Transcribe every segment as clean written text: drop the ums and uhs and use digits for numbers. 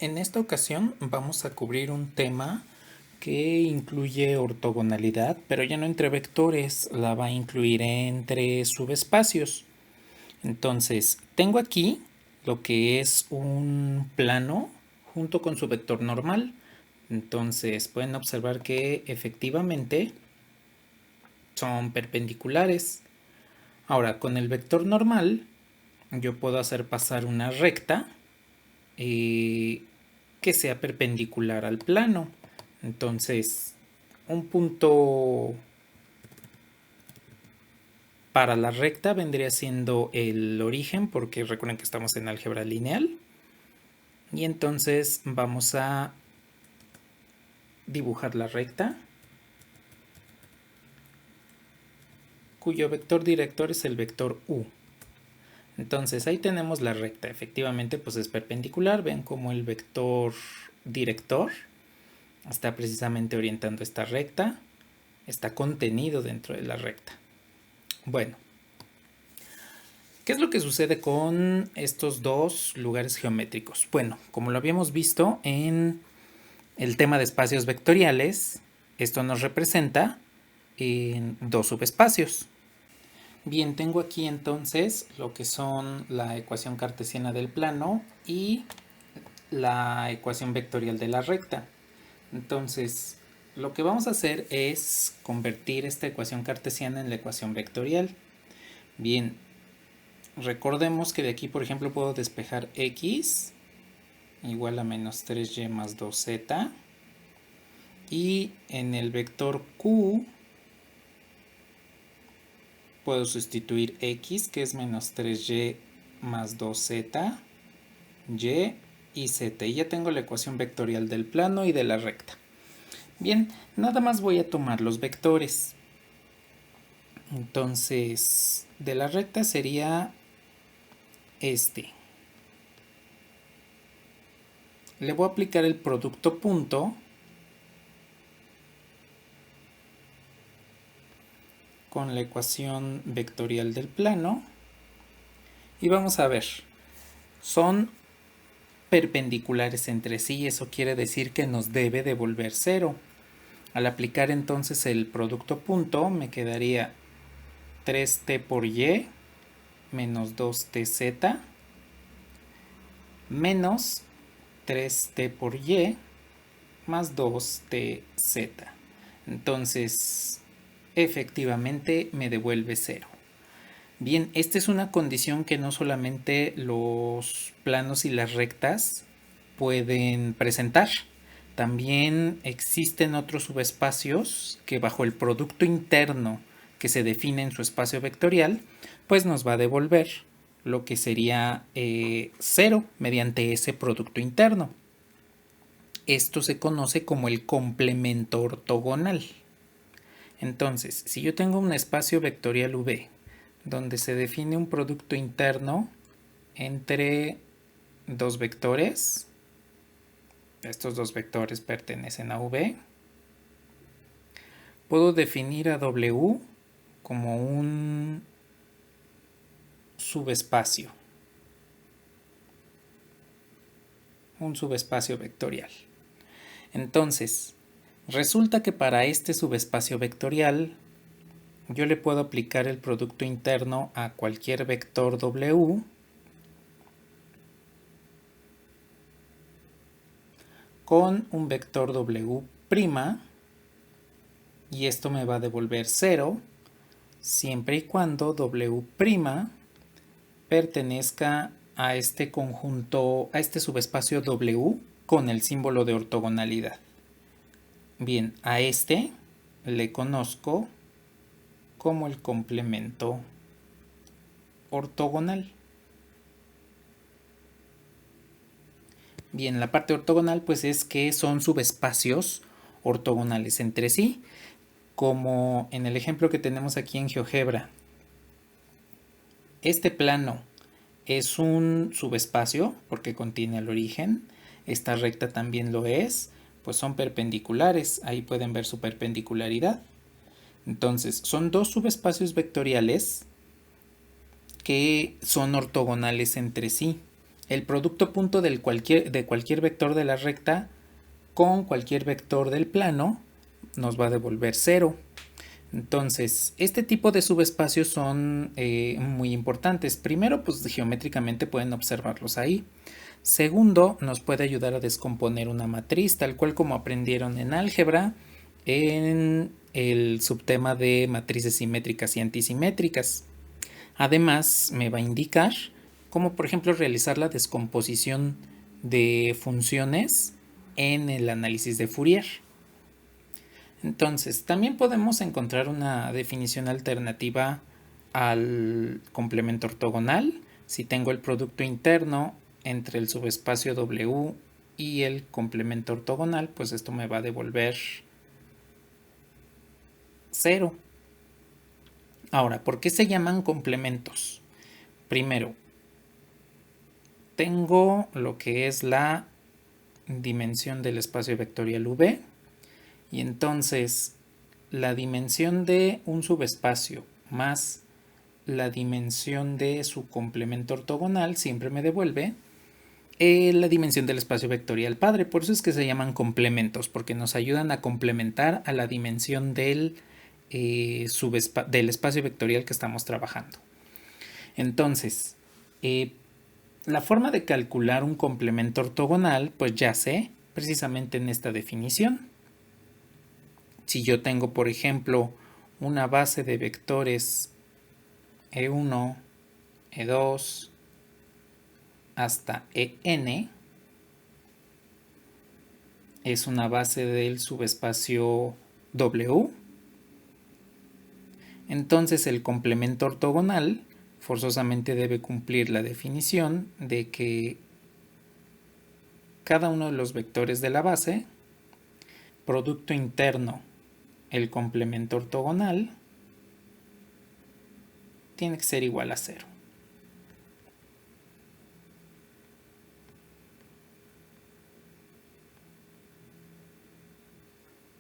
En esta ocasión vamos a cubrir un tema que incluye ortogonalidad, pero ya no entre vectores, la va a incluir entre subespacios. Entonces, tengo aquí lo que es un plano junto con su vector normal. Entonces, pueden observar que efectivamente son perpendiculares. Ahora, con el vector normal, yo puedo hacer pasar una recta que sea perpendicular al plano. Entonces, un punto para la recta vendría siendo el origen, porque recuerden que estamos en álgebra lineal. Y entonces vamos a dibujar la recta, cuyo vector director es el vector u. Entonces ahí tenemos la recta, efectivamente pues es perpendicular, ven como el vector director está precisamente orientando esta recta, está contenido dentro de la recta. Bueno, ¿qué es lo que sucede con estos dos lugares geométricos? Bueno, como lo habíamos visto en el tema de espacios vectoriales, esto nos representa en dos subespacios. Bien, tengo aquí entonces lo que son la ecuación cartesiana del plano y la ecuación vectorial de la recta. Entonces, lo que vamos a hacer es convertir esta ecuación cartesiana en la ecuación vectorial. Bien, recordemos que de aquí, por ejemplo, puedo despejar x igual a menos 3y más 2z. Y en el vector q puedo sustituir x, que es menos 3y más 2z, y y z. Y ya tengo la ecuación vectorial del plano y de la recta. Bien, nada más voy a tomar los vectores. Entonces, de la recta sería este. Le voy a aplicar el producto punto con la ecuación vectorial del plano. Y vamos a ver, son perpendiculares entre sí, eso quiere decir que nos debe devolver 0. Al aplicar entonces el producto punto, me quedaría 3t por y menos 2tz menos 3t por y más 2tz. Entonces, efectivamente me devuelve 0. Bien, esta es una condición que no solamente los planos y las rectas pueden presentar. También existen otros subespacios que bajo el producto interno que se define en su espacio vectorial, pues nos va a devolver lo que sería 0 mediante ese producto interno. Esto se conoce como el complemento ortogonal. Entonces, si yo tengo un espacio vectorial V donde se define un producto interno entre dos vectores, estos dos vectores pertenecen a V, puedo definir a W como un subespacio vectorial. Entonces, resulta que para este subespacio vectorial yo le puedo aplicar el producto interno a cualquier vector W con un vector W' y esto me va a devolver 0 siempre y cuando W' pertenezca a este conjunto, a este subespacio W con el símbolo de ortogonalidad. Bien, a este le conozco como el complemento ortogonal. Bien, la parte ortogonal pues es que son subespacios ortogonales entre sí, como en el ejemplo que tenemos aquí en GeoGebra. Este plano es un subespacio porque contiene el origen, esta recta también lo es, pues son perpendiculares, ahí pueden ver su perpendicularidad. Entonces, son dos subespacios vectoriales que son ortogonales entre sí. el producto punto de cualquier vector de la recta con cualquier vector del plano nos va a devolver 0. Entonces, este tipo de subespacios son muy importantes. Primero, pues geométricamente pueden observarlos ahí. Segundo, nos puede ayudar a descomponer una matriz, tal cual como aprendieron en álgebra, en el subtema de matrices simétricas y antisimétricas. Además, me va a indicar cómo, por ejemplo, realizar la descomposición de funciones en el análisis de Fourier. Entonces, también podemos encontrar una definición alternativa al complemento ortogonal. Si tengo el producto interno entre el subespacio W y el complemento ortogonal, pues esto me va a devolver 0. Ahora, ¿por qué se llaman complementos? Primero, tengo lo que es la dimensión del espacio vectorial V, y entonces la dimensión de un subespacio más la dimensión de su complemento ortogonal siempre me devuelve la dimensión del espacio vectorial padre. Por eso es que se llaman complementos, porque nos ayudan a complementar a la dimensión del espacio vectorial que estamos trabajando. Entonces, la forma de calcular un complemento ortogonal, pues ya sé, precisamente en esta definición. Si yo tengo, por ejemplo, una base de vectores E1, E2 hasta En, es una base del subespacio W. Entonces el complemento ortogonal forzosamente debe cumplir la definición de que cada uno de los vectores de la base, producto interno, el complemento ortogonal, tiene que ser igual a 0.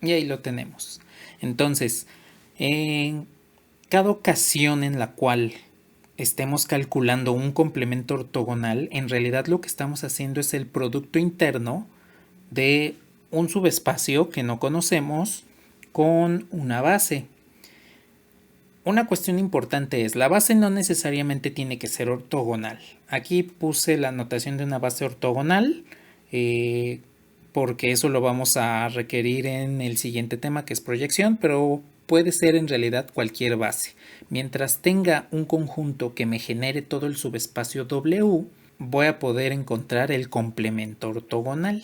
Y ahí lo tenemos. Entonces, en cada ocasión en la cual estemos calculando un complemento ortogonal, en realidad lo que estamos haciendo es el producto interno de un subespacio que no conocemos con una base. Una cuestión importante es, la base no necesariamente tiene que ser ortogonal. Aquí puse la notación de una base ortogonal, porque eso lo vamos a requerir en el siguiente tema, que es proyección, pero puede ser en realidad cualquier base. Mientras tenga un conjunto que me genere todo el subespacio W, voy a poder encontrar el complemento ortogonal.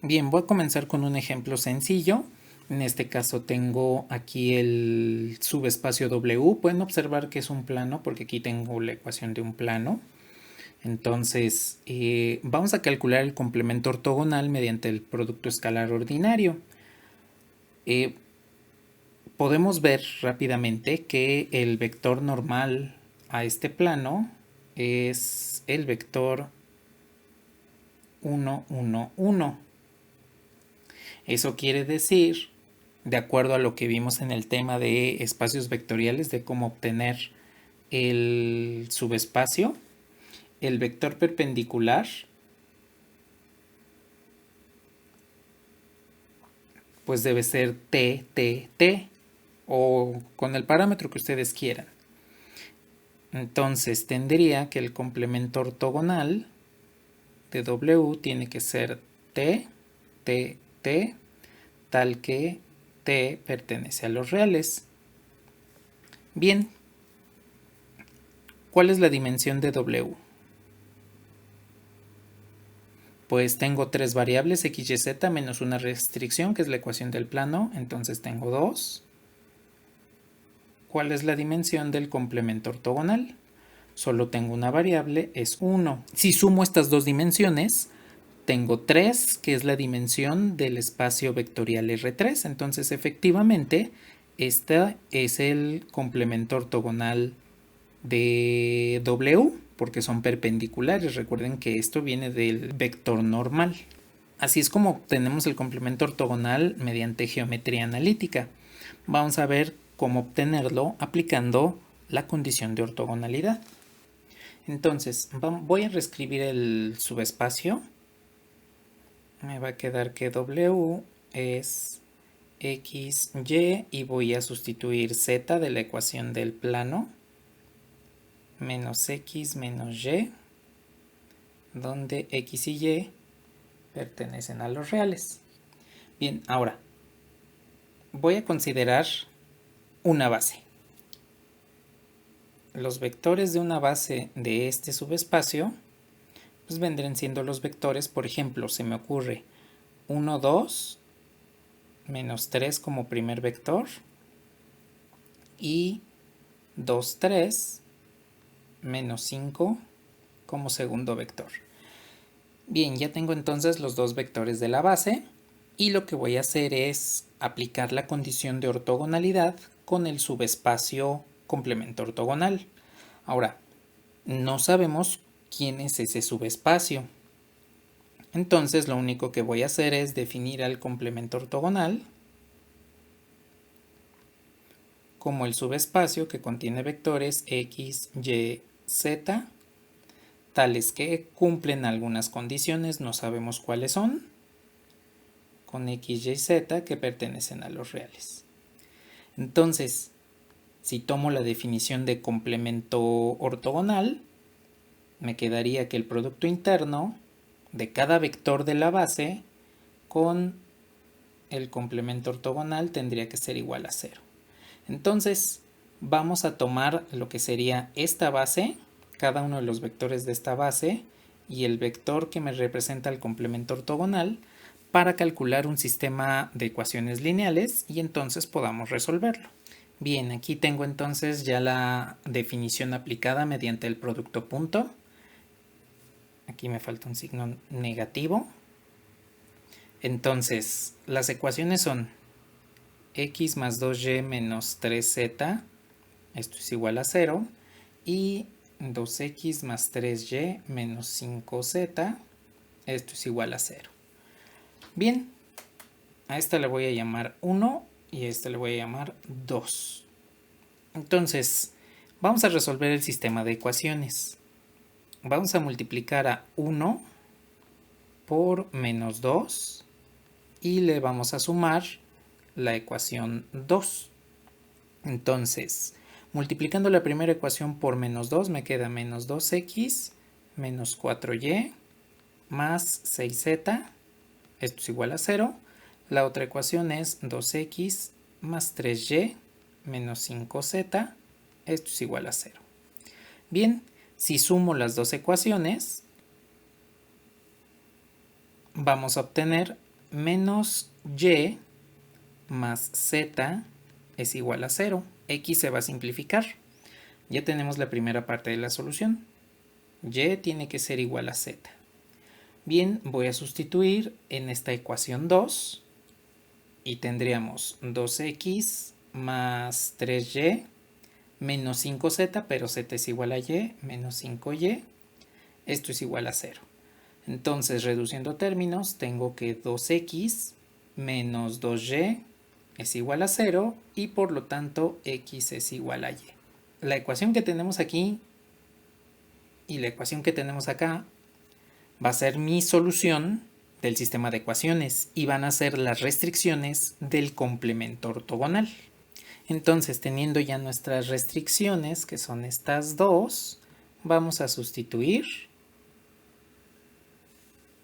Bien, voy a comenzar con un ejemplo sencillo. En este caso tengo aquí el subespacio W. Pueden observar que es un plano porque aquí tengo la ecuación de un plano. Entonces, vamos a calcular el complemento ortogonal mediante el producto escalar ordinario. Podemos ver rápidamente que el vector normal a este plano es el vector 1, 1, 1. Eso quiere decir, de acuerdo a lo que vimos en el tema de espacios vectoriales, de cómo obtener el subespacio, el vector perpendicular pues debe ser t, t, t, o con el parámetro que ustedes quieran. Entonces tendría que el complemento ortogonal de W tiene que ser t, t, t, tal que t pertenece a los reales. Bien, ¿cuál es la dimensión de W? Pues tengo tres variables, x, y, z, menos una restricción, que es la ecuación del plano, entonces tengo 2. ¿Cuál es la dimensión del complemento ortogonal? Solo tengo una variable, es 1. Si sumo estas dos dimensiones, tengo 3, que es la dimensión del espacio vectorial R3. Entonces, efectivamente, este es el complemento ortogonal de W, porque son perpendiculares. Recuerden que esto viene del vector normal. Así es como obtenemos el complemento ortogonal mediante geometría analítica. Vamos a ver cómo obtenerlo aplicando la condición de ortogonalidad. Entonces, voy a reescribir el subespacio. Me va a quedar que W es X, Y y voy a sustituir Z de la ecuación del plano menos X menos Y, donde X y Y pertenecen a los reales. Bien, ahora voy a considerar una base. Los vectores de una base de este subespacio pues vendrían siendo los vectores, por ejemplo, se me ocurre 1, 2, menos 3 como primer vector y 2, 3, menos 5 como segundo vector. Bien, ya tengo entonces los dos vectores de la base y lo que voy a hacer es aplicar la condición de ortogonalidad con el subespacio complemento ortogonal. Ahora, no sabemos quién es ese subespacio. Entonces lo único que voy a hacer es definir al complemento ortogonal como el subespacio que contiene vectores X, Y, Z, tales que cumplen algunas condiciones, no sabemos cuáles son, con X, Y, Z que pertenecen a los reales. Entonces, si tomo la definición de complemento ortogonal, me quedaría que el producto interno de cada vector de la base con el complemento ortogonal tendría que ser igual a 0. Entonces vamos a tomar lo que sería esta base, cada uno de los vectores de esta base y el vector que me representa el complemento ortogonal para calcular un sistema de ecuaciones lineales y entonces podamos resolverlo. Bien, aquí tengo entonces ya la definición aplicada mediante el producto punto. Aquí me falta un signo negativo. Entonces, las ecuaciones son x más 2y menos 3z, esto es igual a 0, y 2x más 3y menos 5z, esto es igual a 0. Bien, a esta le voy a llamar 1 y a esta le voy a llamar 2. Entonces, vamos a resolver el sistema de ecuaciones. Vamos a multiplicar a 1 por menos 2 y le vamos a sumar la ecuación 2. Entonces, multiplicando la primera ecuación por menos 2 me queda menos 2x menos 4y más 6z, esto es igual a 0. La otra ecuación es 2x más 3y menos 5z, esto es igual a 0. Bien, si sumo las dos ecuaciones, vamos a obtener menos y más z es igual a 0. X se va a simplificar. Ya tenemos la primera parte de la solución. Y tiene que ser igual a z. Bien, voy a sustituir en esta ecuación 2 y tendríamos 2x más 3y menos 5z, pero z es igual a y, menos 5y. Esto es igual a 0. Entonces, reduciendo términos, tengo que 2x menos 2y es igual a 0 y por lo tanto x es igual a y. La ecuación que tenemos aquí y la ecuación que tenemos acá va a ser mi solución del sistema de ecuaciones y van a ser las restricciones del complemento ortogonal. Entonces, teniendo ya nuestras restricciones, que son estas dos, vamos a sustituir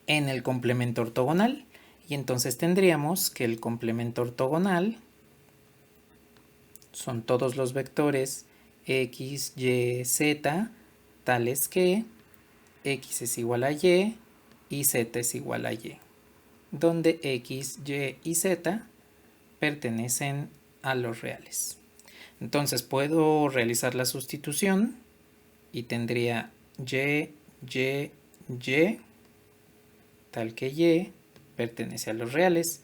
en el complemento ortogonal y entonces tendríamos que el complemento ortogonal son todos los vectores x, y, z, tales que x es igual a y y z es igual a y, donde x, y y z pertenecen a los reales. Entonces puedo realizar la sustitución y tendría y, tal que y pertenece a los reales.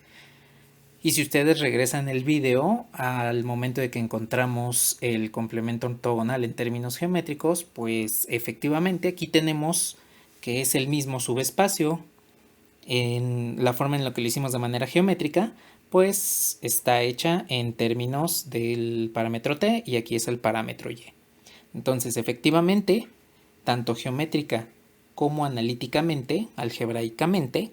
Y si ustedes regresan el video al momento de que encontramos el complemento ortogonal en términos geométricos, pues efectivamente aquí tenemos que es el mismo subespacio. En la forma en la que lo hicimos de manera geométrica, pues está hecha en términos del parámetro t y aquí es el parámetro y. Entonces efectivamente tanto geométrica como analíticamente, algebraicamente,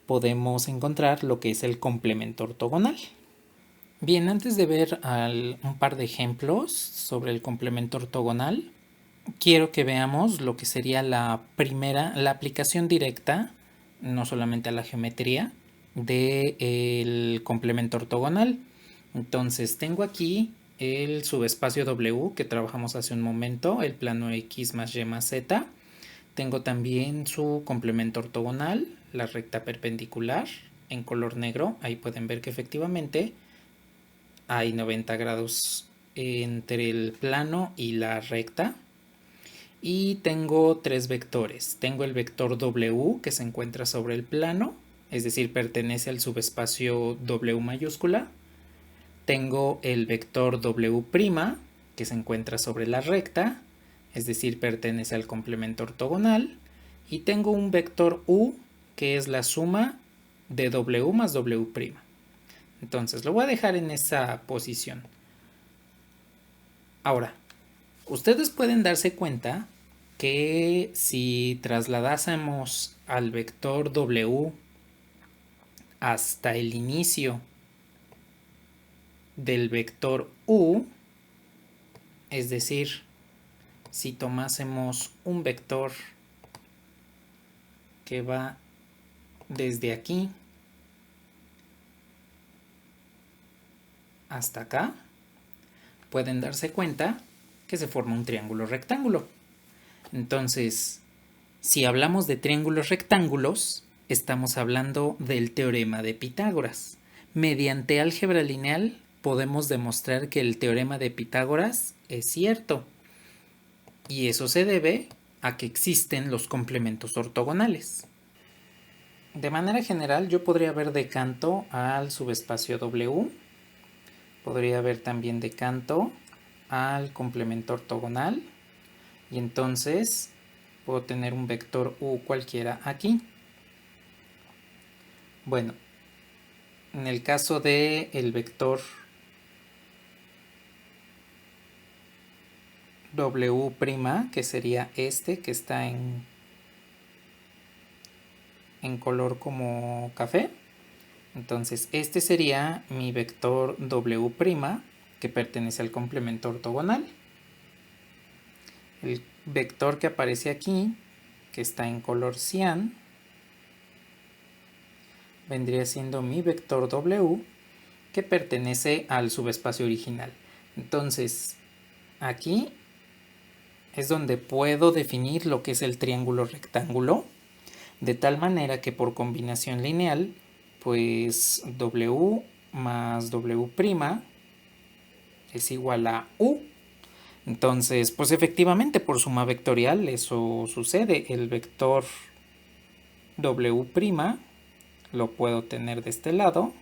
podemos encontrar lo que es el complemento ortogonal. Bien, antes de ver un par de ejemplos sobre el complemento ortogonal, quiero que veamos lo que sería la aplicación directa, no solamente a la geometría, del complemento ortogonal. Entonces tengo aquí el subespacio W que trabajamos hace un momento, el plano X más Y más Z. Tengo también su complemento ortogonal, la recta perpendicular en color negro. Ahí pueden ver que efectivamente hay 90 grados entre el plano y la recta. Y tengo tres vectores. Tengo el vector W que se encuentra sobre el plano, es decir, pertenece al subespacio W mayúscula. Tengo el vector W' que se encuentra sobre la recta, es decir, pertenece al complemento ortogonal. Y tengo un vector U que es la suma de W más W'. Entonces lo voy a dejar en esa posición. Ahora, ustedes pueden darse cuenta que si trasladásemos al vector W hasta el inicio del vector U, es decir, si tomásemos un vector que va desde aquí hasta acá, pueden darse cuenta que se forma un triángulo rectángulo. Entonces, si hablamos de triángulos rectángulos, estamos hablando del teorema de Pitágoras. Mediante álgebra lineal podemos demostrar que el teorema de Pitágoras es cierto. Y eso se debe a que existen los complementos ortogonales. De manera general, yo podría ver de canto al subespacio W. Podría ver también de canto al complemento ortogonal. Y entonces puedo tener un vector U cualquiera aquí. Bueno, en el caso del vector W', que sería este que está en color como café, entonces este sería mi vector W', que pertenece al complemento ortogonal. El vector que aparece aquí, que está en color cian, vendría siendo mi vector W, que pertenece al subespacio original. Entonces, aquí es donde puedo definir lo que es el triángulo rectángulo, de tal manera que por combinación lineal, pues W más W' es igual a U. Entonces, pues efectivamente por suma vectorial eso sucede. El vector W' lo puedo tener de este lado.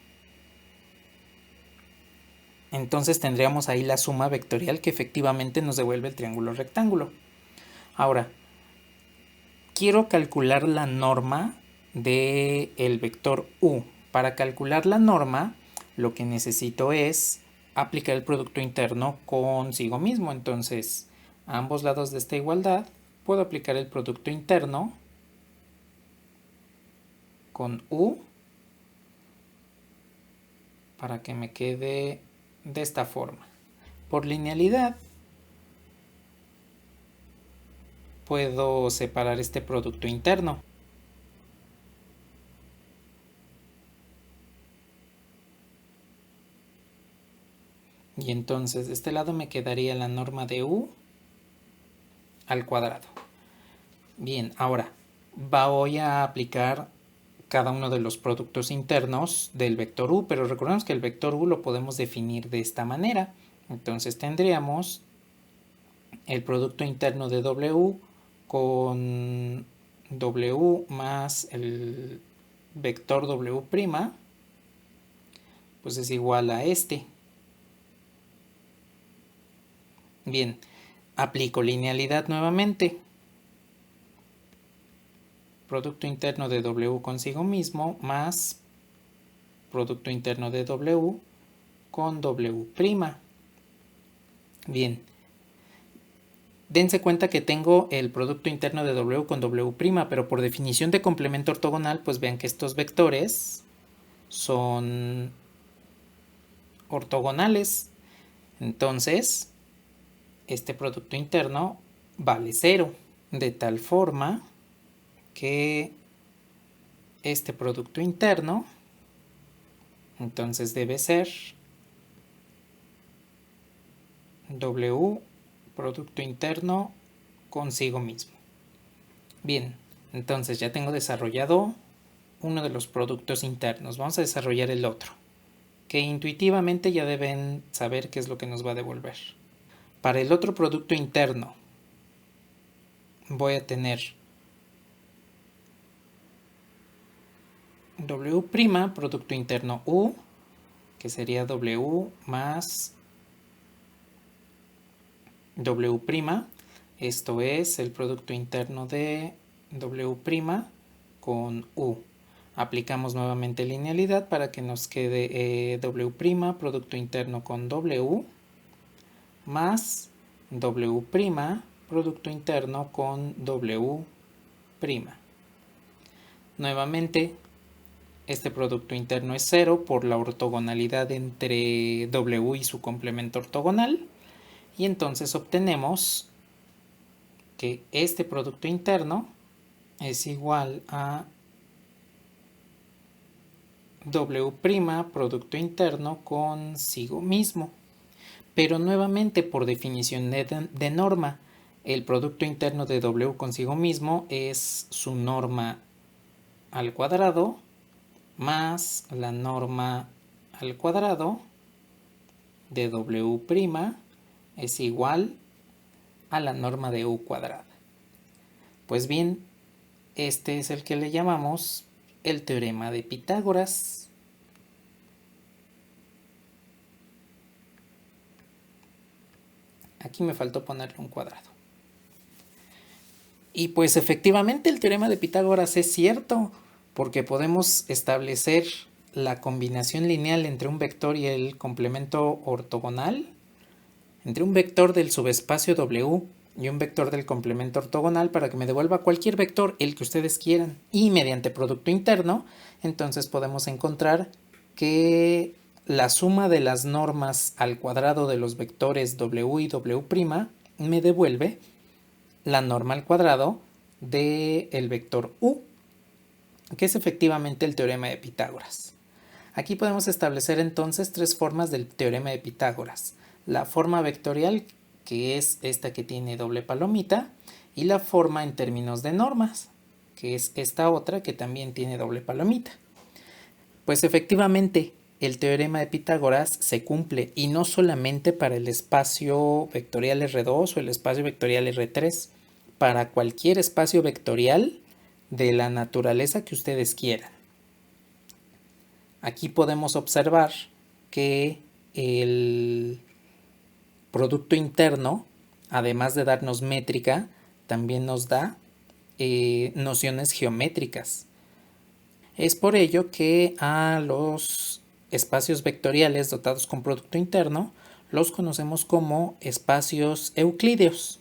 Entonces tendríamos ahí la suma vectorial que efectivamente nos devuelve el triángulo rectángulo. Ahora, quiero calcular la norma del vector U. Para calcular la norma, lo que necesito es aplicar el producto interno consigo mismo. Entonces, a ambos lados de esta igualdad, puedo aplicar el producto interno con U para que me quede de esta forma. Por linealidad, puedo separar este producto interno. Y entonces de este lado me quedaría la norma de U al cuadrado. Bien, ahora voy a aplicar cada uno de los productos internos del vector U, pero recordemos que el vector U lo podemos definir de esta manera. Entonces tendríamos el producto interno de W con W más el vector W', pues es igual a este. Bien, aplico linealidad nuevamente. Producto interno de W consigo mismo más producto interno de W con W'. Bien, Dense cuenta que tengo el producto interno de W con W', pero por definición de complemento ortogonal, pues vean que estos vectores son ortogonales. Entonces, este producto interno vale 0, de tal forma que este producto interno entonces debe ser W producto interno consigo mismo. Bien, entonces ya tengo desarrollado uno de los productos internos. Vamos a desarrollar el otro, que intuitivamente ya deben saber qué es lo que nos va a devolver. Para el otro producto interno voy a tener W', producto interno U, que sería W más W'. Esto es el producto interno de W' con U. Aplicamos nuevamente linealidad para que nos quede W', producto interno con W, más W', producto interno con W'. Nuevamente, este producto interno es 0 por la ortogonalidad entre W y su complemento ortogonal. Y entonces obtenemos que este producto interno es igual a W', producto interno consigo mismo. Pero nuevamente, por definición de norma, el producto interno de W consigo mismo es su norma al cuadrado más la norma al cuadrado de W' es igual a la norma de U cuadrada. Pues bien, este es el que le llamamos el teorema de Pitágoras. Aquí me faltó ponerle un cuadrado. Y pues efectivamente el teorema de Pitágoras es cierto, porque podemos establecer la combinación lineal entre un vector y el complemento ortogonal, entre un vector del subespacio W y un vector del complemento ortogonal para que me devuelva cualquier vector, el que ustedes quieran. Y mediante producto interno, entonces podemos encontrar que la suma de las normas al cuadrado de los vectores W y W' me devuelve la norma al cuadrado del vector U, que es efectivamente el teorema de Pitágoras. Aquí podemos establecer entonces tres formas del teorema de Pitágoras. La forma vectorial, que es esta que tiene doble palomita, y la forma en términos de normas, que es esta otra que también tiene doble palomita. Pues efectivamente, el teorema de Pitágoras se cumple, y no solamente para el espacio vectorial R2 o el espacio vectorial R3, para cualquier espacio vectorial de la naturaleza que ustedes quieran. Aquí podemos observar que el producto interno, además de darnos métrica, también nos da nociones geométricas. Es por ello que a los espacios vectoriales dotados con producto interno los conocemos como espacios euclídeos.